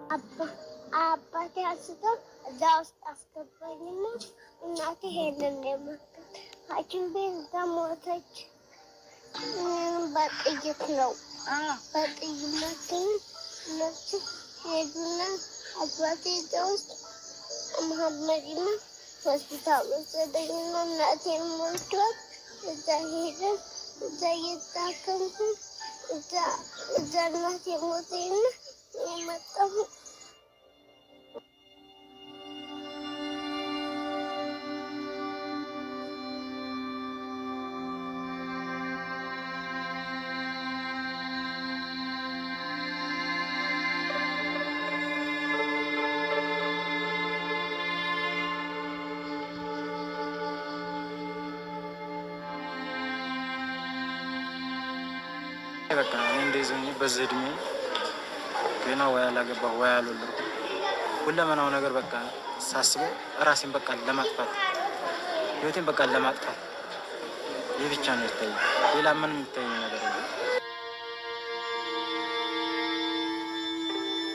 አባቴ አንስቶ እዛ ውስጥ አስገባኝና እናቴ ሄለን እንደመጣች ሐኪም ቤት እዛ ሞተች። በጥይት ነው በጥይት መቱኝ። እነሱ ሄዱና አባቴ እዛ ውስጥ መሐመድና ሆስፒታል ወሰደኝና እናቴን ሞቷት እዛ ሄደን እዛ እየታከምኩኝ እዛ እናቴ ሞተኝና የመጣሁ በቃ እንደዚህ በዚህ እድሜ ገና ወይ አላገባሁ ወይ አልወለድኩም። ሁለመናው ነገር በቃ ሳስበው ራሴን በቃ ለማጥፋት ህይወቴን በቃ ለማጥፋት ይህ ብቻ ነው የሚታየኝ። ሌላ ምንም የሚታየኝ ነገር